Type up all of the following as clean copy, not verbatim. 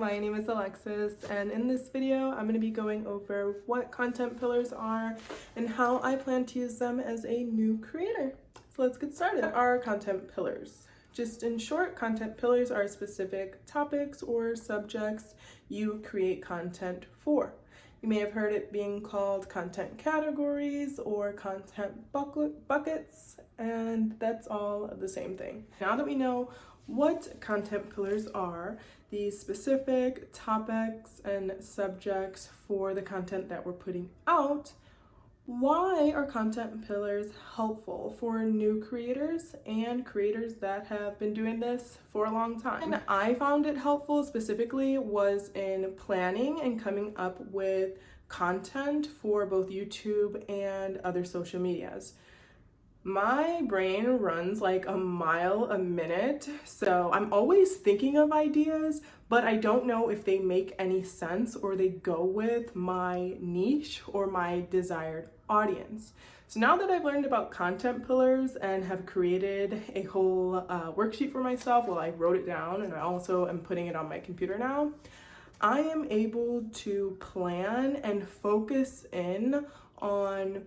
my name is Alexis, and in this video I'm going to be going over what content pillars are and how I plan to use them as a new creator. So let's get started. What are content pillars? Just in short, content pillars are specific topics or subjects you create content for. You may have heard it being called content categories or content buckets, and that's all the same thing. Now that we know what content pillars are, these specific topics and subjects for the content that we're putting out, why are content pillars helpful for new creators and creators that have been doing this for a long time? And I found it helpful specifically was in planning and coming up with content for both YouTube and other social medias. My brain runs like a mile a minute, so I'm always thinking of ideas, but I don't know if they make any sense or they go with my niche or my desired audience. So now that I've learned about content pillars and have created a whole worksheet for myself, well, I wrote it down and I also am putting it on my computer now, I am able to plan and focus in on,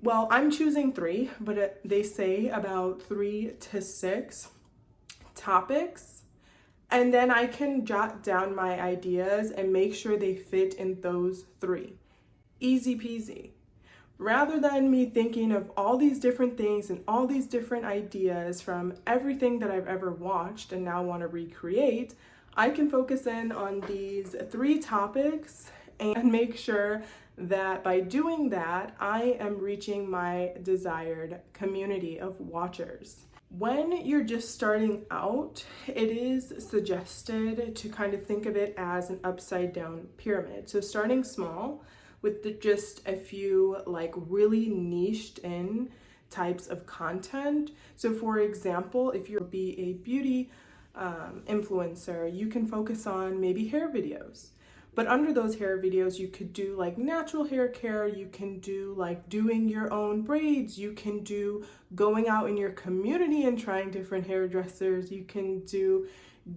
well, I'm choosing 3, but they say about 3 to 6 topics. And then I can jot down my ideas and make sure they fit in those 3. Easy peasy. Rather than me thinking of all these different things and all these different ideas from everything that I've ever watched and now want to recreate, I can focus in on these 3 topics and make sure that by doing that, I am reaching my desired community of watchers. When you're just starting out, it is suggested to kind of think of it as an upside down pyramid. So starting small with just a few like really niched in types of content. So for example, if you'll be a beauty influencer, you can focus on maybe hair videos. But under those hair videos, you could do like natural hair care, you can do like doing your own braids, you can do going out in your community and trying different hairdressers, you can do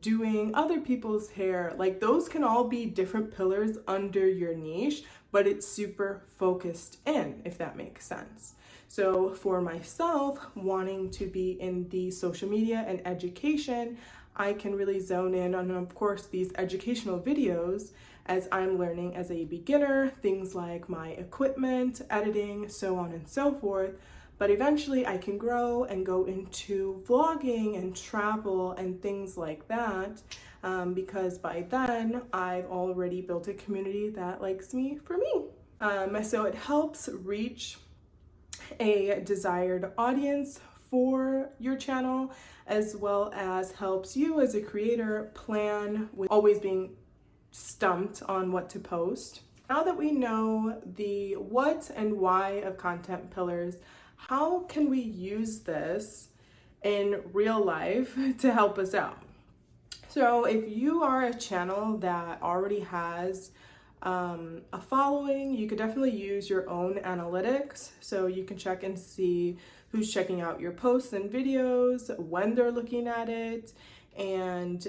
doing other people's hair. Like those can all be different pillars under your niche, but it's super focused in, if that makes sense. So for myself, wanting to be in the social media and education, I can really zone in on, of course, these educational videos as I'm learning as a beginner, things like my equipment, editing, so on and so forth. But eventually I can grow and go into vlogging and travel and things like that, because by then I've already built a community that likes me for me. So it helps reach a desired audience for your channel, as well as helps you as a creator plan with always being stumped on what to post. Now that we know the what and why of content pillars, how can we use this in real life to help us out? So if you are a channel that already has a following, you could definitely use your own analytics. So you can check and see who's checking out your posts and videos, when they're looking at it, and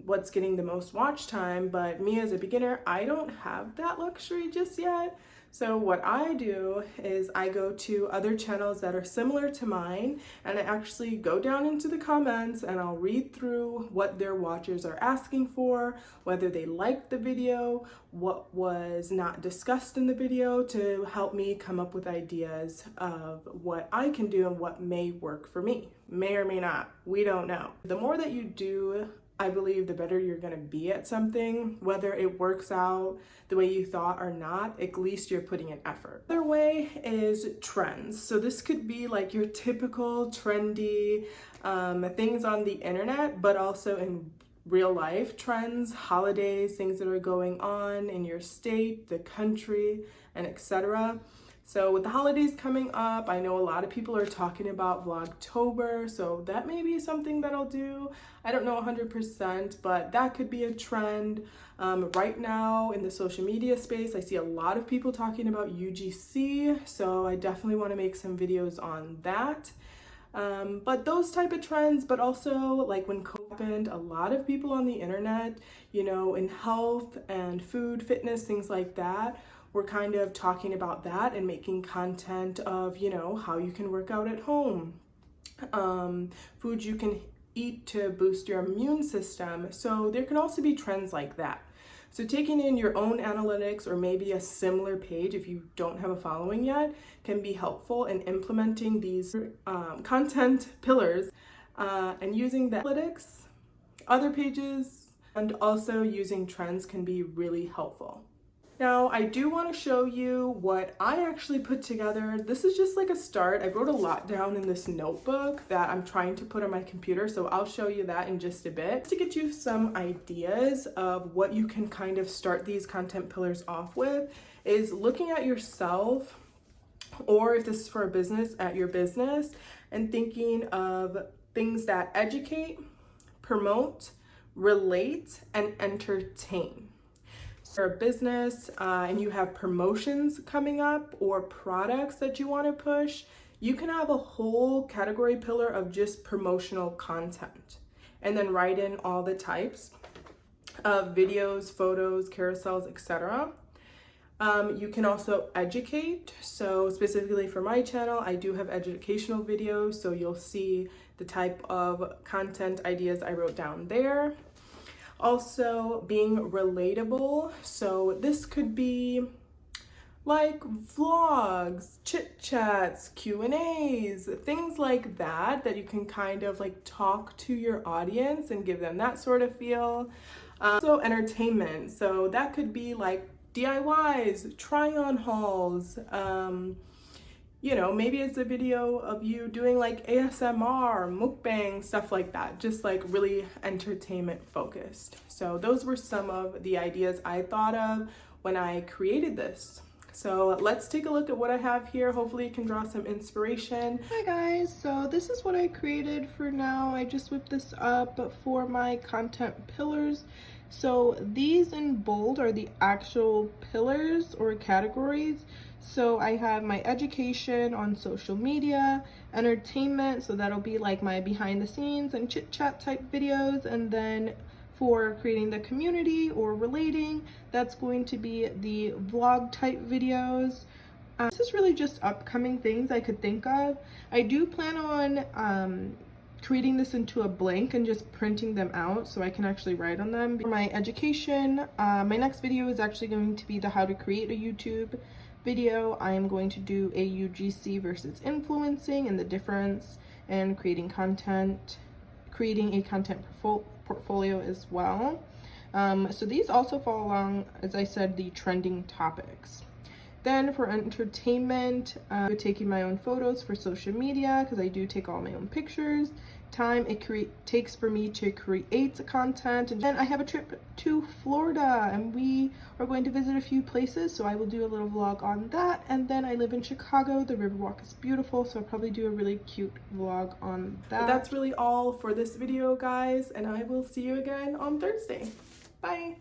what's getting the most watch time. But me as a beginner, I don't have that luxury just yet. So what I do is I go to other channels that are similar to mine, and I actually go down into the comments and I'll read through what their watchers are asking for, whether they liked the video, what was not discussed in the video, to help me come up with ideas of what I can do and what may work for me. May or may not, we don't know. The more that you do, I believe the better you're gonna be at something, whether it works out the way you thought or not, at least you're putting in effort. Another way is trends. So this could be like your typical trendy things on the internet, but also in real life trends, holidays, things that are going on in your state, the country, and etc. So with the holidays coming up, I know a lot of people are talking about Vlogtober, so that may be something that I'll do. I don't know 100%, but that could be a trend. Right now in the social media space, I see a lot of people talking about UGC, so I definitely want to make some videos on that. But those type of trends, but also like when COVID happened, a lot of people on the internet, you know, in health and food, fitness, things like that, were kind of talking about that and making content of, you know, how you can work out at home, foods you can eat to boost your immune system. So there can also be trends like that. So taking in your own analytics or maybe a similar page if you don't have a following yet can be helpful in implementing these content pillars and using the analytics, other pages, and also using trends can be really helpful. Now, I do want to show you what I actually put together. This is just like a start. I wrote a lot down in this notebook that I'm trying to put on my computer, so I'll show you that in just a bit. To get you some ideas of what you can kind of start these content pillars off with is looking at yourself, or if this is for a business, at your business, and thinking of things that educate, promote, relate, and entertain. For a business and you have promotions coming up or products that you want to push, you can have a whole category pillar of just promotional content and then write in all the types of videos, photos, carousels, etc. You can also educate. So specifically for my channel, I do have educational videos, so you'll see the type of content ideas I wrote down there. Also being relatable, so this could be like vlogs, chit chats, Q&As, things like that that you can kind of like talk to your audience and give them that sort of feel. So entertainment, so that could be like DIYs, try on hauls, you know, maybe it's a video of you doing like ASMR, mukbang, stuff like that, just like really entertainment focused. So those were some of the ideas I thought of when I created this. So let's take a look at what I have here. Hopefully you can draw some inspiration. Hi guys, so this is what I created for now. I just whipped this up for my content pillars. So these in bold are the actual pillars or categories. So I have my education on social media, entertainment, so that'll be like my behind the scenes and chit chat type videos, and then for creating the community or relating, that's going to be the vlog type videos. This is really just upcoming things I could think of. I do plan on creating this into a blank and just printing them out so I can actually write on them. For my education, my next video is actually going to be the how to create a YouTube video. I am going to do a UGC versus influencing and the difference, and creating content, creating a content portfolio as well. So these also fall along, as I said, the trending topics. Then for entertainment, taking my own photos for social media, because I do take all my own pictures. Time it takes for me to create content. And then I have a trip to Florida and we are going to visit a few places, so I will do a little vlog on that. And then I live in Chicago. The Riverwalk is beautiful, so I'll probably do a really cute vlog on that. But that's really all for this video, guys, and I will see you again on Thursday. Bye.